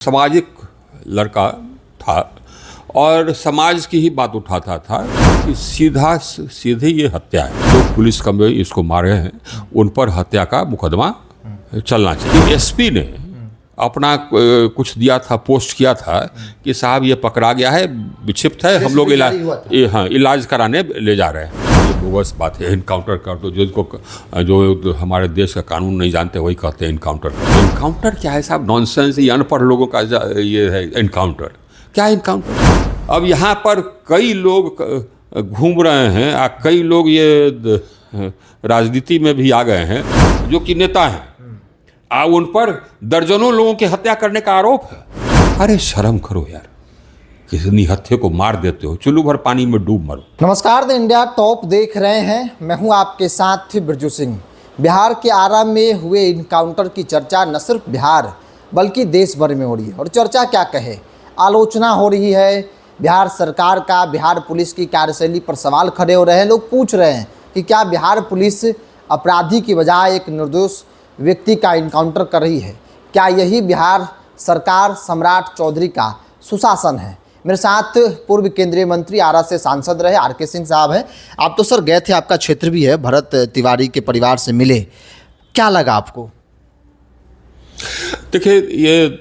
सामाजिक लड़का था और समाज की ही बात उठाता था कि सीधे ये हत्या है। जो पुलिस कर्मी इसको मारे हैं उन पर हत्या का मुकदमा चलना चाहिए। एसपी ने अपना कुछ दिया था, पोस्ट किया था कि साहब ये पकड़ा गया है, विक्षिप्त है, हम लोग इलाज कराने ले जा रहे हैं। ये बोगस बात है। इनकाउंटर कर दो, जो हमारे देश का कानून नहीं जानते वही कहते हैं इनकाउंटर क्या है साहब? नॉनसेंस। ये अनपढ़ लोगों का ये है इनकाउंटर। क्या है इनकाउंटर? अब यहाँ पर कई लोग घूम रहे हैं, कई लोग ये राजनीति में भी आ गए हैं जो कि नेता हैं, उन पर दर्जनों लोगों की हत्या करने का आरोप है। अरे शर्म करो यार, किसी निहत्थे को मार देते हो, चुल्लू भर पानी में डूब मरो। नमस्कार, द इंडिया टॉप देख रहे हैं। मैं हूं आपके साथ बिरजू सिंह। बिहार के आरा में हुए इनकाउंटर की चर्चा न सिर्फ बिहार बल्कि देश भर में हो रही है। और चर्चा क्या कहे, आलोचना हो रही है बिहार सरकार का, बिहार पुलिस की कार्यशैली पर सवाल खड़े हो रहे हैं। लोग पूछ रहे हैं कि क्या बिहार पुलिस अपराधी की बजाय एक निर्दोष व्यक्ति का इनकाउंटर कर रही है? क्या यही बिहार सरकार सम्राट चौधरी का सुशासन है? मेरे साथ पूर्व केंद्रीय मंत्री, आरा से सांसद रहे आर के सिंह साहब हैं। आप तो सर गए थे, आपका क्षेत्र भी है, भरत तिवारी के परिवार से मिले, क्या लगा आपको? देखिए, ये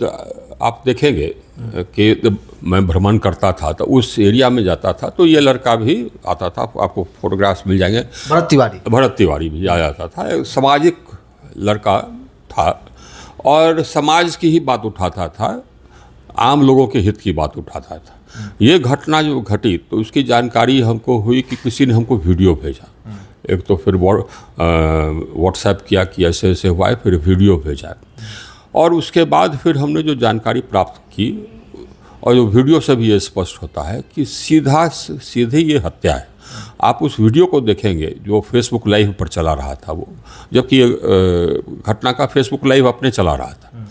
आप देखेंगे कि मैं भ्रमण करता था तो उस एरिया में जाता था तो ये लड़का भी आता था, आपको फोटोग्राफ्स मिल जाएंगे। भरत तिवारी भी आ जाता था। सामाजिक लड़का था और समाज की ही बात उठाता था, आम लोगों के हित की बात उठाता था। ये घटना जो घटी तो उसकी जानकारी हमको हुई कि किसी ने हमको वीडियो भेजा। एक तो फिर व्हाट्सएप किया कि ऐसे ऐसे हुआ है, फिर वीडियो भेजा और उसके बाद फिर हमने जो जानकारी प्राप्त की और जो वीडियो से भी ये स्पष्ट होता है कि सीधे ये हत्या है। आप उस वीडियो को देखेंगे जो फेसबुक लाइव पर चला रहा था, वो जबकि घटना का फेसबुक लाइव अपने चला रहा था।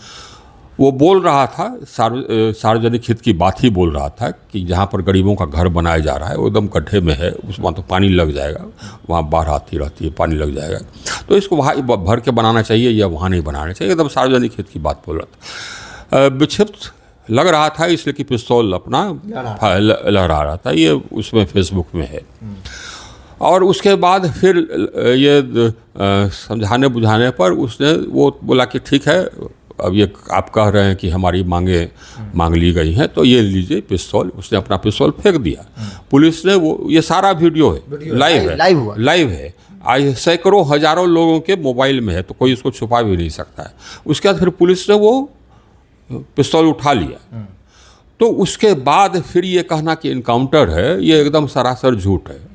वो बोल रहा था, सार्वजनिक हित की बात ही बोल रहा था कि जहाँ पर गरीबों का घर बनाया जा रहा है वो एकदम गड्ढे में है, उसमें तो पानी लग जाएगा, वहाँ बाढ़ आती रहती है, पानी लग जाएगा, तो इसको वहाँ भर के बनाना चाहिए या वहाँ नहीं बनाना चाहिए। एकदम सार्वजनिक हित की बात बोल रहा था। विक्षिप्त लग रहा था इसलिए कि पिस्तौल अपना लहरा रहा था। ये उसमें फेसबुक में है। और उसके बाद फिर ये समझाने बुझाने पर उसने वो बोला कि ठीक है, अब ये आप कह रहे हैं कि हमारी मांग ली गई हैं तो ये लीजिए पिस्तौल। उसने अपना पिस्तौल फेंक दिया। पुलिस ने वो, ये सारा वीडियो है, लाइव है। आज सैकड़ों हजारों लोगों के मोबाइल में है तो कोई उसको छुपा भी नहीं सकता है। उसके बाद फिर पुलिस ने वो पिस्तौल उठा लिया। तो उसके बाद फिर ये कहना कि इनकाउंटर है, ये एकदम सरासर झूठ है।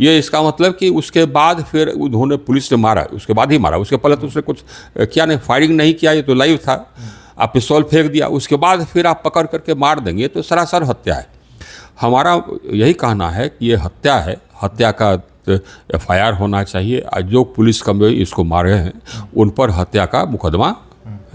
ये इसका मतलब कि उसके बाद फिर उन्होंने, पुलिस ने मारा, उसके बाद ही मारा। उसके पहले तो उसने कुछ किया नहीं, फायरिंग नहीं किया, ये तो लाइव था। आप पिस्तौल फेंक दिया, उसके बाद फिर आप पकड़ करके मार देंगे तो सरासर हत्या है। हमारा यही कहना है कि ये हत्या है, हत्या का FIR होना चाहिए। जो पुलिस कर्मी इसको मारे हैं उन पर हत्या का मुकदमा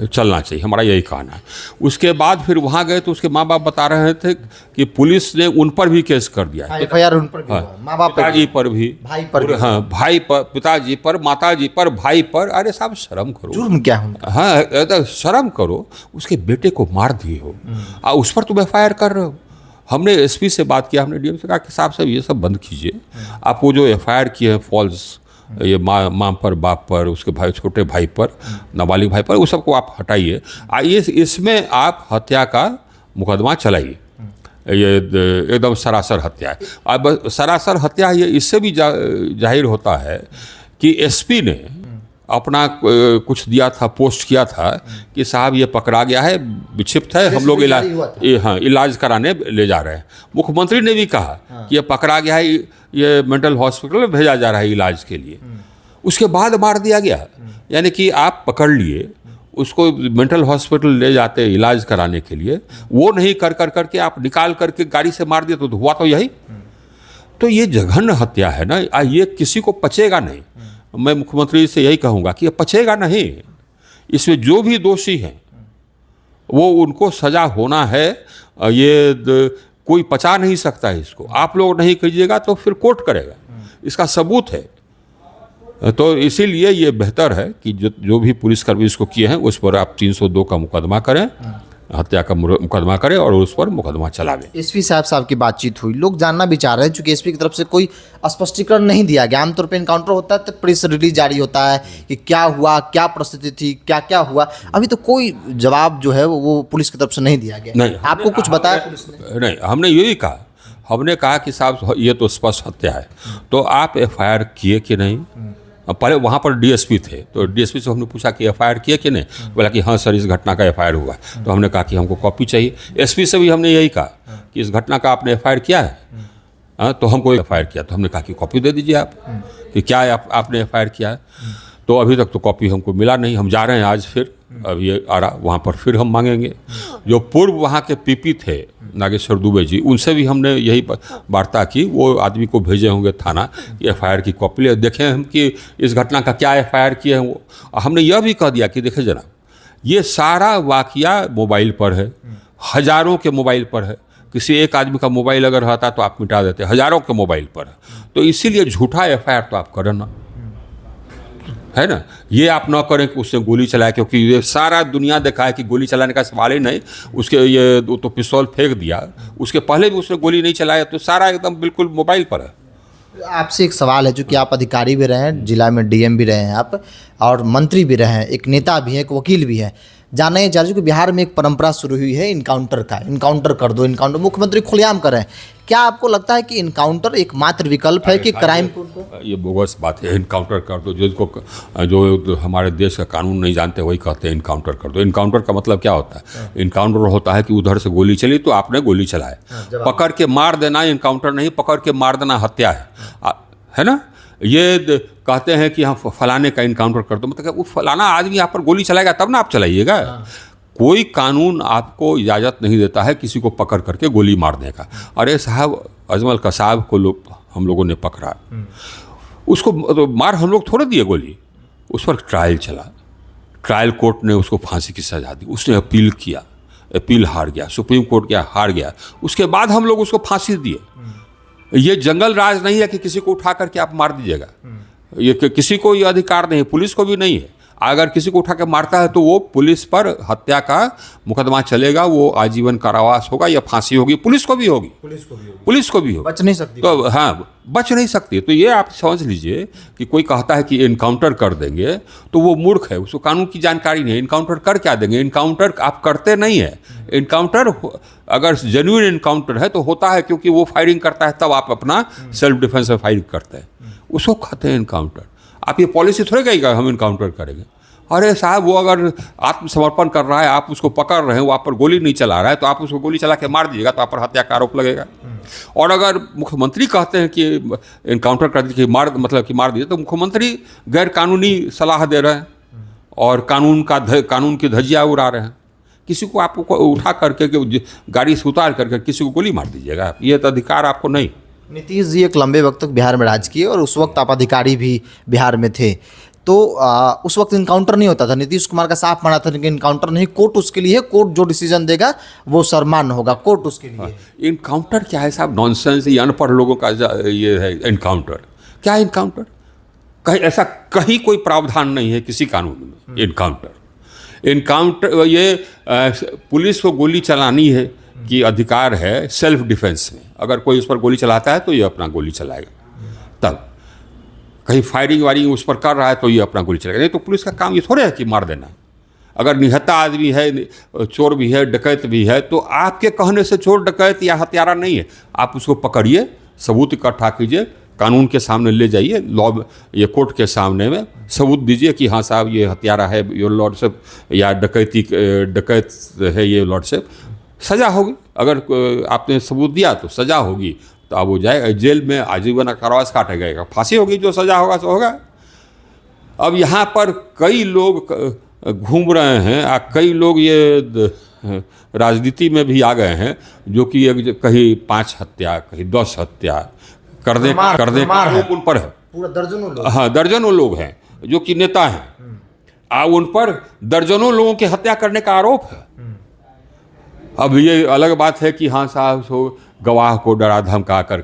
चलना चाहिए, हमारा यही कहना है। उसके बाद फिर वहाँ गए तो उसके माँ बाप बता रहे थे कि पुलिस ने उन पर भी केस कर दिया है। FIR उन पर भी, माँ बाप, पिताजी पर भी, भाई पर भी। हाँ, भाई पर, पिताजी पर, माताजी पर, भाई पर। अरे साहब शर्म करो, जुर्म क्या है? हाँ, शर्म करो। उसके बेटे को मार दिए हो, उस पर तुम FIR कर रहे हो। हमने SP से बात किया, हमने DM से कहा कि साहब ये सब बंद कीजिए। आप वो जो FIR किए हैं फॉल्स, ये माँ पर, बाप पर, उसके भाई, छोटे भाई पर, नाबालिग भाई पर, उस सबको आप हटाइए। इसमें आप हत्या का मुकदमा चलाइए। ये एकदम सरासर हत्या है। अब सरासर हत्या ये इससे भी जाहिर होता है कि SP ने अपना कुछ दिया था, पोस्ट किया था कि साहब ये पकड़ा गया है, विक्षिप्त है, हम लोग इलाज कराने ले जा रहे हैं। मुख्यमंत्री ने भी कहा कि ये पकड़ा गया है, ये मेंटल हॉस्पिटल में भेजा जा रहा है इलाज के लिए। उसके बाद मार दिया गया। यानी कि आप पकड़ लिए, उसको मेंटल हॉस्पिटल ले जाते इलाज कराने के लिए, वो नहीं करके आप निकाल करके गाड़ी से मार दिया तो हुआ तो यही। तो ये जघन्य हत्या है ना, ये किसी को पचेगा नहीं। मैं मुख्यमंत्री से यही कहूँगा कि ये पचेगा नहीं। इसमें जो भी दोषी हैं वो, उनको सजा होना है। ये कोई पचा नहीं सकता है इसको। आप लोग नहीं कीजिएगा तो फिर कोर्ट करेगा, इसका सबूत है। तो इसीलिए ये बेहतर है कि जो भी पुलिसकर्मी इसको किए हैं उस पर आप 302 का मुकदमा करें, हत्या का मुकदमा करे और उस पर मुकदमा चलावे। एसपी साहब की बातचीत हुई, लोग जानना भी चाह रहे हैं, चूंकि एसपी की तरफ से कोई स्पष्टीकरण नहीं दिया गया। आमतौर पे इनकाउंटर होता है तो प्रेस रिलीज जारी होता है कि क्या हुआ, क्या परिस्थिति थी, क्या क्या हुआ। अभी तो कोई जवाब जो है वो पुलिस की तरफ से नहीं दिया गया। नहीं, आपको कुछ बताया पुलिस ने? नहीं, हमने यही कहा, हमने कहा कि साहब ये तो स्पष्ट हत्या है, तो आप एफआईआर किए कि नहीं। पहले वहाँ पर डीएसपी थे, तो डीएसपी से हमने पूछा कि एफआईआर किए कि नहीं, बोला कि हाँ सर इस घटना का एफआईआर हुआ है। तो हमने कहा कि हमको कॉपी चाहिए। एसपी से भी हमने यही कहा कि इस घटना का आपने एफआईआर किया है। तो हमको एफआईआर किया, तो हमने कहा कि कॉपी दे दीजिए आप कि क्या आपने एफआईआर किया है। तो अभी तक तो कॉपी हमको मिला नहीं। हम जा रहे हैं आज फिर, अब ये आ रहा वहाँ पर फिर हम मांगेंगे। जो पूर्व वहाँ के पीपी थे नागेश्वर दुबे जी, उनसे भी हमने यही वार्ता की। वो आदमी को भेजे होंगे थाना, एफआईआर की कॉपी ले देखें हम कि इस घटना का क्या एफआईआर किए हैं वो। हमने यह भी कह दिया कि देखिए जनाब, ये सारा वाकया मोबाइल पर है, हज़ारों के मोबाइल पर है। किसी एक आदमी का मोबाइल अगर रहता तो आप मिटा देते, हज़ारों के मोबाइल पर है। तो इसीलिए झूठा एफआईआर तो आप करें ना, है ना। ये आप ना करें कि उसने गोली चलाया, क्योंकि ये सारा दुनिया देखा है कि गोली चलाने का सवाल ही नहीं। उसके ये तो पिस्तौल फेंक दिया, उसके पहले भी उसने गोली नहीं चलाया, तो सारा एकदम बिल्कुल मोबाइल पर है। आपसे एक सवाल है, जो कि आप अधिकारी भी रहे हैं, जिला में डीएम भी रहे हैं आप, और मंत्री भी रहे हैं, एक नेता भी हैं, एक वकील भी हैं। जानना ये चाह रहे कि बिहार में एक परंपरा शुरू हुई है इनकाउंटर का, इनकाउंटर कर दो, इनकाउंटर मुख्यमंत्री खुलेआम कर रहे हैं। क्या आपको लगता है कि इनकाउंटर एकमात्र विकल्प है कि क्राइम को? ये बोगस बात है, इनकाउंटर कर दो। जो हमारे देश का कानून नहीं जानते वही कहते हैं इनकाउंटर कर दो। इनकाउंटर का मतलब क्या होता है? इनकाउंटर होता है कि उधर से गोली चली तो आपने गोली चलाया। पकड़ के मार देना इनकाउंटर नहीं, पकड़ के मार देना हत्या है ना। ये कहते हैं कि हाँ फलाने का इनकाउंटर कर दो, मतलब वो फलाना आदमी आप पर गोली चलाएगा तब ना आप चलाइएगा। कोई कानून आपको इजाज़त नहीं देता है किसी को पकड़ करके गोली मारने का। अरे साहब, अजमल कसाब को हम लोगों ने पकड़ा, उसको तो मार हम लोग थोड़े दिए गोली, उस पर ट्रायल चला, ट्रायल कोर्ट ने उसको फांसी की सज़ा दी, उसने अपील किया, अपील हार गया, सुप्रीम कोर्ट गया, हार गया, उसके बाद हम लोग उसको फांसी दिए। ये जंगल राज नहीं है कि किसी को उठा करके आप मार दीजिएगा। ये किसी को ये अधिकार नहीं है, पुलिस को भी नहीं है। अगर किसी को उठा के मारता है तो वो पुलिस पर हत्या का मुकदमा चलेगा, वो आजीवन कारावास होगा या फांसी होगी, पुलिस को भी होगी, पुलिस को भी होगी, बच नहीं सकती। तो हाँ, बच नहीं सकती। तो ये आप समझ लीजिए कि कोई कहता है कि इनकाउंटर कर देंगे तो वो मूर्ख है, उसको कानून की जानकारी नहीं है। इनकाउंटर कर क्या देंगे? इनकाउंटर आप करते नहीं है। इनकाउंटर अगर जेन्युइन इनकाउंटर है तो होता है, क्योंकि वो फायरिंग करता है तब आप अपना सेल्फ डिफेंस में फायरिंग करते हैं, उसको कहते हैं इनकाउंटर। आप ये पॉलिसी थोड़े कहेगा हम इनकाउंटर करेंगे। अरे साहब, वो अगर आत्मसमर्पण कर रहा है, आप उसको पकड़ रहे हैं, वो आप पर गोली नहीं चला रहा है, तो आप उसको गोली चला के मार दीजिएगा तो आप पर हत्या का आरोप लगेगा। और अगर मुख्यमंत्री कहते हैं कि इनकाउंटर कर दीजिए, मतलब कि मार दीजिए, तो मुख्यमंत्री गैर कानूनी सलाह दे रहे हैं और कानून की धज्जियाँ उड़ा रहे हैं। किसी को आप उठा करके गाड़ी से उतार करके किसी को गोली मार दीजिएगा, ये तो अधिकार आपको नहीं। नीतीश जी एक लंबे वक्त तक बिहार में राज किए और उस वक्त आप अधिकारी भी बिहार में थे, तो उस वक्त इनकाउंटर नहीं होता था। नीतीश कुमार का साफ माना था कि इनकाउंटर नहीं, कोर्ट उसके लिए है, कोर्ट जो डिसीजन देगा वो सर्वमान्य होगा, कोर्ट उसके लिए। इनकाउंटर क्या है साहब? नॉनसेंस। ये अनपढ़ लोगों का ये है इनकाउंटर। क्या है इनकाउंटर? ऐसा कहीं कोई प्रावधान नहीं है किसी कानून में इनकाउंटर। ये पुलिस को गोली चलानी है कि अधिकार है सेल्फ डिफेंस में। अगर कोई उस पर गोली चलाता है तो ये अपना गोली चलाएगा। तब कहीं फायरिंग वायरिंग उस पर कर रहा है तो ये अपना गोली चलाएगा। नहीं तो पुलिस का काम ये थोड़े है कि मार देना। अगर निहत्था आदमी है, चोर भी है, डकैत भी है, तो आपके कहने से चोर डकैत या हत्यारा नहीं है। आप उसको पकड़िए, सबूत इकट्ठा कीजिए, कानून के सामने ले जाइए, लॉ ये कोर्ट के सामने में सबूत दीजिए कि हाँ साहब ये हत्यारा है योर लॉर्डशिप, या डकैत है ये लॉर्डशिप। सज़ा होगी। अगर आपने सबूत दिया तो सज़ा होगी, तो अब वो जाएगा जेल में, आजीवन कारावास काटेगा, फांसी होगी, जो सज़ा होगा सो होगा। अब यहाँ पर कई लोग घूम रहे हैं, कई लोग ये राजनीति में भी आ गए हैं, जो कि कहीं 5 हत्या, कहीं 10 हत्या कर दे का आरोप उन पर है। पूरा दर्जनों लोग, हाँ, दर्जनों लोग हैं जो कि नेता हैं, उन पर दर्जनों लोगों की हत्या करने का आरोप है। अब ये अलग बात है कि हाँ साहब सो गवाह को डरा धमका कर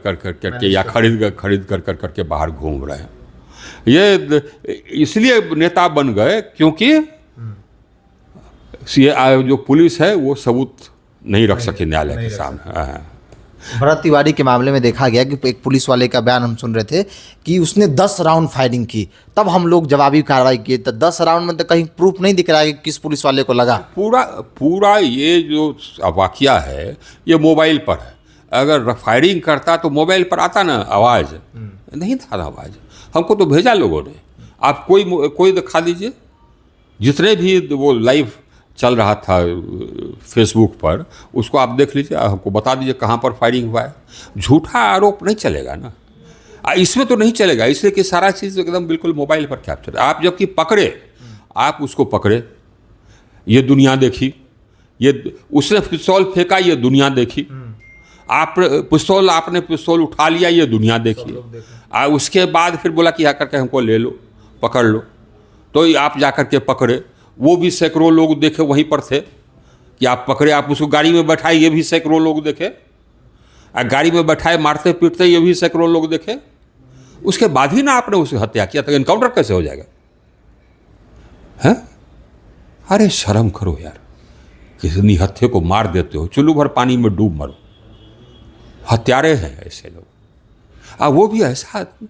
या खरीद कर बाहर घूम रहे हैं। ये इसलिए नेता बन गए क्योंकि जो पुलिस है वो सबूत नहीं रख सके न्यायालय के सामने। हाँ। भरत तिवारी के मामले में देखा गया कि एक पुलिस वाले का बयान हम सुन रहे थे कि उसने 10 राउंड फायरिंग की, तब हम लोग जवाबी कार्रवाई किए। तो 10 राउंड में तो कहीं प्रूफ नहीं दिख रहा है कि किस पुलिस वाले को लगा। पूरा ये जो वाकया है ये मोबाइल पर है। अगर फायरिंग करता तो मोबाइल पर आता ना आवाज़, नहीं था आवाज़। हमको तो भेजा लोगों ने। आप कोई दिखा दीजिए, जितने भी वो लाइव चल रहा था फेसबुक पर, उसको आप देख लीजिए, हमको बता दीजिए कहाँ पर फायरिंग हुआ है। झूठा आरोप नहीं चलेगा ना, इसमें तो नहीं चलेगा, इसलिए कि सारा चीज़ एकदम बिल्कुल मोबाइल पर कैप्चर। आप जबकि पकड़े, आप उसको पकड़े, ये दुनिया देखी, ये उसने पिस्तौल फेंका, ये दुनिया देखी। आपने पिस्तौल उठा लिया, ये दुनिया देखी। उसके बाद फिर बोला कि आकर के हमको ले लो, पकड़ लो, तो आप जाकर के पकड़े। वो भी सैकड़ों लोग देखे वहीं पर थे कि आप पकड़े, आप उसको गाड़ी में बैठाए, ये भी सैकड़ों लोग देखे। गाड़ी में बैठाए मारते पीटते, ये भी सैकड़ों लोग देखे। उसके बाद ही ना आपने उसे हत्या किया, तो एनकाउंटर कैसे हो जाएगा? हैं? अरे शर्म करो यार, किसी निहत्थे को मार देते हो, चुल्लू भर पानी में डूब मरो। हत्यारे हैं ऐसे लोग। वो भी ऐसा आदमी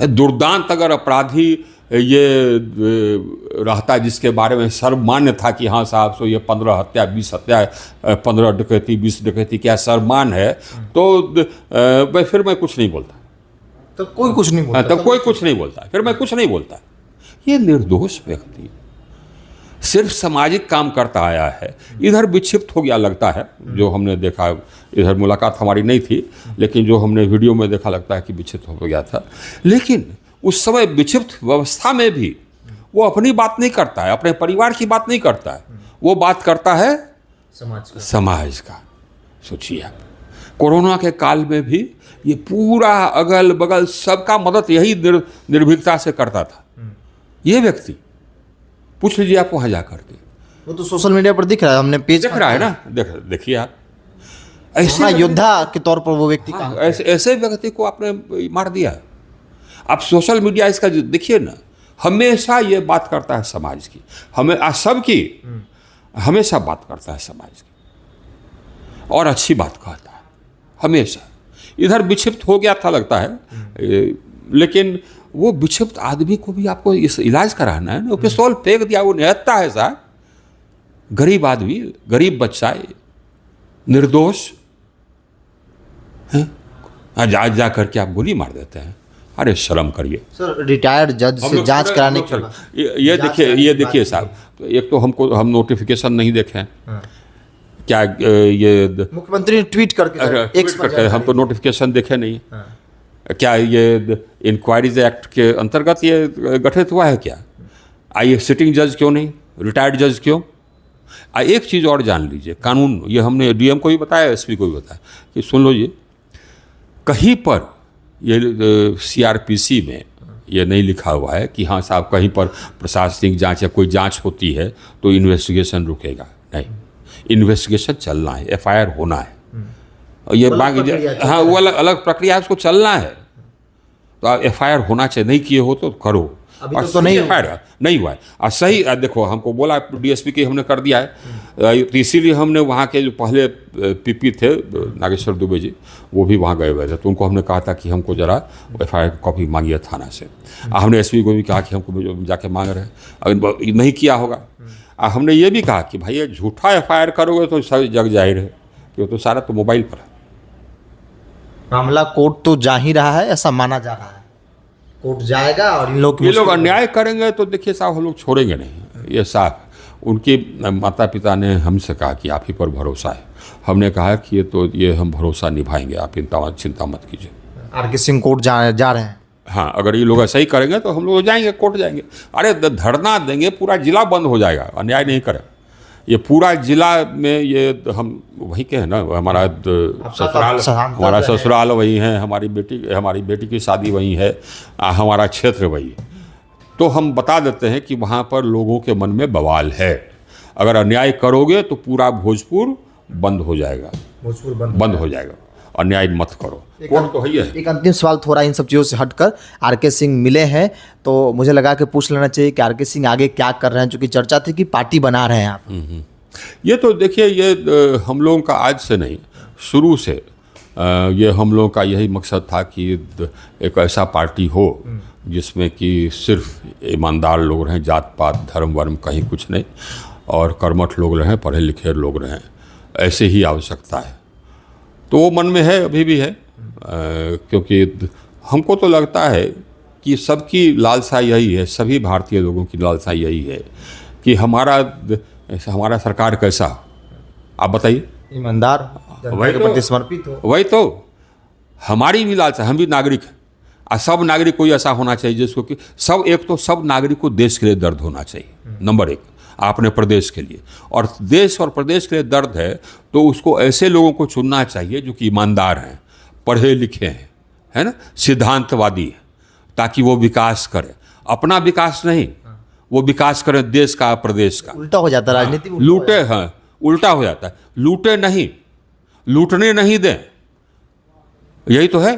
दुर्दांत अगर अपराधी ये रहता जिसके बारे में सर्वमान्य था कि हाँ साहब सो ये 15 हत्या 20 हत्या 15 डकैती 20 डकैती क्या सर्वमान है, तो फिर मैं कुछ नहीं बोलता। तो कोई कुछ नहीं बोलता, तब कोई कुछ नहीं बोलता, फिर मैं कुछ नहीं बोलता। ये निर्दोष व्यक्ति सिर्फ सामाजिक काम करता आया है, इधर विक्षिप्त हो गया लगता है। जो हमने देखा, इधर मुलाकात हमारी नहीं थी, लेकिन जो हमने वीडियो में देखा लगता है कि विक्षिप्त हो गया था। लेकिन उस समय विक्षिप्त व्यवस्था में भी वो अपनी बात नहीं करता है, अपने परिवार की बात नहीं करता है, वो बात करता है समाज का। सोचिए आप, कोरोना के काल में भी ये पूरा अगल बगल सबका मदद यही निर्भीकता से करता था। ये व्यक्ति पूछ लीजिए आप वहाँ जा करके, वो तो सोशल मीडिया पर दिख रहा है, हमने पेज दिख रहा है ना, देखिए आप। ऐसे योद्धा के तौर पर वो व्यक्ति हाँ, ऐसे व्यक्ति को आपने मार दिया। आप सोशल मीडिया इसका देखिए ना, हमेशा ये बात करता है समाज की, हमें सबकी हमेशा बात करता है समाज की, और अच्छी बात कहता है हमेशा। इधर विक्षिप्त हो गया था लगता है, लेकिन वो विक्षिप्त आदमी को भी आपको इस इलाज कराना है ना। वो पिस्तौल फेंक दिया, वो निहत्था है साहब, गरीब आदमी, गरीब बच्चा, निर्दोष है। जा करके आप गोली मार देते हैं। अरे शर्म करिए सर। रिटायर्ड जज से जांच कराने के ये देखिए साहब, एक तो हम नोटिफिकेशन नहीं देखे हैं। क्या ये मुख्यमंत्री ने ट्वीट करके हम तो नोटिफिकेशन देखे नहीं। क्या ये इंक्वायरीज एक्ट के अंतर्गत ये गठित हुआ है क्या? आइए, सिटिंग जज क्यों नहीं, रिटायर्ड जज क्यों? एक चीज़ और जान लीजिए, कानून, ये हमने डीएम को भी बताया, एसपी को भी बताया कि सुन लो, ये कहीं पर ये सीआरपीसी में ये नहीं लिखा हुआ है कि हाँ साहब कहीं पर प्रशासनिक जांच या कोई जांच होती है तो इन्वेस्टिगेशन रुकेगा। नहीं, इन्वेस्टिगेशन चलना है, एफआईआर होना है। और ये बाकी हाँ वो अलग प्रक्रिया है, उसको चलना है। तो एफआईआर होना चाहिए, नहीं किए हो तो करो। अभी तो नहीं एफआईआर नहीं हुआ है। और सही देखो, हमको बोला डीएसपी के हमने कर दिया है, तो इसीलिए हमने वहाँ के जो पहले पीपी थे नागेश्वर दुबे जी, वो भी वहाँ गए हुए थे, तो उनको हमने कहा था कि हमको ज़रा एफआईआर की कॉपी मांगिए थाना से। हमने एसपी को भी कहा कि हमको जाके मांग रहे हैं, अगर नहीं किया होगा। हमने ये भी कहा कि भाई ये झूठा एफआईआर करोगे तो सही जग जाहिर है कि वो तो सारा तो मोबाइल पर है। मामला कोर्ट तो जा ही रहा है, ऐसा माना जा रहा है। कोर्ट जाएगा और इन लोग ये लोग अन्याय करेंगे तो देखिए साहब, हम लोग छोड़ेंगे नहीं, ये साफ। उनके माता पिता ने हमसे कहा कि आप ही पर भरोसा है। हमने कहा कि ये हम भरोसा निभाएंगे, आप चिंता मत कीजिए। आर.के. सिंह कोर्ट जा रहे हैं। हाँ, अगर ये लोग ऐसा ही करेंगे तो हम लोग जाएंगे, कोर्ट जाएंगे। अरे धरना देंगे, पूरा जिला बंद हो जाएगा, अन्याय नहीं करें। ये पूरा जिला में ये हम वहीं के हैं ना, हमारा ससुराल वही है, हमारी बेटी की शादी वहीं है, हमारा क्षेत्र वही है। तो हम बता देते हैं कि वहाँ पर लोगों के मन में बवाल है। अगर अन्याय करोगे तो पूरा भोजपुर बंद हो जाएगा, बंद हो जाएगा। अन्याय मत करो। कोर्ट तो है ही है। एक अंतिम सवाल थोड़ा इन सब चीज़ों से हटकर, आर.के. सिंह मिले हैं तो मुझे लगा कि पूछ लेना चाहिए कि आर.के. सिंह आगे क्या कर रहे हैं, चूँकि चर्चा थी कि पार्टी बना रहे हैं आप। ये तो देखिए, ये हम लोगों का आज से नहीं, शुरू से ये हम लोगों का यही मकसद था कि एक ऐसा पार्टी हो जिसमें कि सिर्फ ईमानदार लोग रहें, जात पात धर्म वर्म कहीं कुछ नहीं, और कर्मठ लोग रहें, पढ़े लिखे लोग रहें, ऐसे ही आवश्यकता है। तो वो मन में है, अभी भी है, क्योंकि हमको तो लगता है कि सबकी लालसा यही है, सभी भारतीय लोगों की लालसा यही है कि हमारा सरकार कैसा, आप बताइए। ईमानदार, वही के तो, प्रति समर्पित हो। वही तो हमारी भी लालसा, हम भी नागरिक हैं, और सब नागरिक को ऐसा होना चाहिए जिसको कि सब नागरिक को देश के लिए दर्द होना चाहिए, नंबर एक, अपने प्रदेश के लिए, और देश और प्रदेश के लिए दर्द है तो उसको ऐसे लोगों को चुनना चाहिए जो कि ईमानदार हैं, पढ़े लिखे हैं, है ना, सिद्धांतवादी हैं, ताकि वो विकास करें, अपना विकास नहीं, वो विकास करें देश का, प्रदेश का। उल्टा हो जाता है राजनीति में, लूटे, हाँ, उल्टा हो जाता है, लूटे नहीं, लूटने नहीं दें, यही तो है।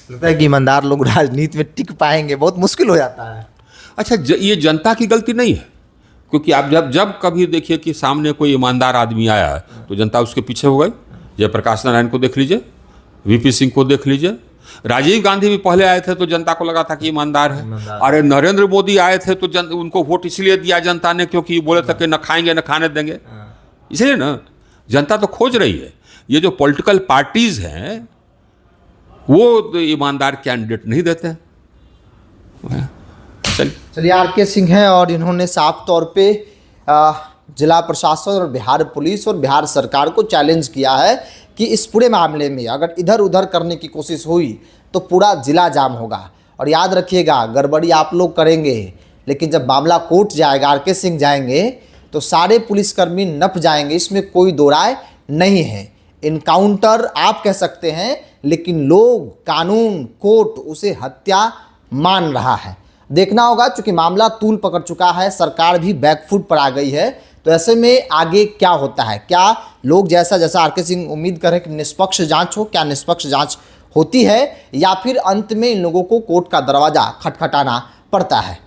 लगता है कि ईमानदार लोग राजनीति में टिक पाएंगे, बहुत मुश्किल हो जाता है। अच्छा, ये जनता की गलती नहीं है, क्योंकि आप जब कभी देखिए कि सामने कोई ईमानदार आदमी आया तो जनता उसके पीछे हो गई। जयप्रकाश नारायण को देख लीजिए, वीपी सिंह को देख लीजिए, राजीव गांधी भी पहले आए थे तो जनता को लगा था कि ईमानदार है। अरे नरेंद्र मोदी आए थे तो उनको वोट इसलिए दिया जनता ने क्योंकि बोले थे कि न खाएंगे न खाने देंगे, इसलिए ना जनता तो खोज रही है। ये जो पॉलिटिकल पार्टीज हैं वो ईमानदार कैंडिडेट नहीं देते। चलिए, आर.के. सिंह हैं और इन्होंने साफ तौर पे जिला प्रशासन और बिहार पुलिस और बिहार सरकार को चैलेंज किया है कि इस पूरे मामले में अगर इधर उधर करने की कोशिश हुई तो पूरा जिला जाम होगा। और याद रखिएगा, गड़बड़ी आप लोग करेंगे, लेकिन जब मामला कोर्ट जाएगा, आर.के. सिंह जाएंगे तो सारे पुलिसकर्मी नप जाएंगे, इसमें कोई दो राय नहीं है। इनकाउंटर आप कह सकते हैं, लेकिन लोग, कानून, कोर्ट उसे हत्या मान रहा है। देखना होगा, चूंकि मामला तूल पकड़ चुका है, सरकार भी बैकफुट पर आ गई है, तो ऐसे में आगे क्या होता है, क्या लोग जैसा आर.के. सिंह उम्मीद करें कि निष्पक्ष जांच हो, क्या निष्पक्ष जांच होती है, या फिर अंत में इन लोगों को कोर्ट का दरवाजा खटखटाना पड़ता है।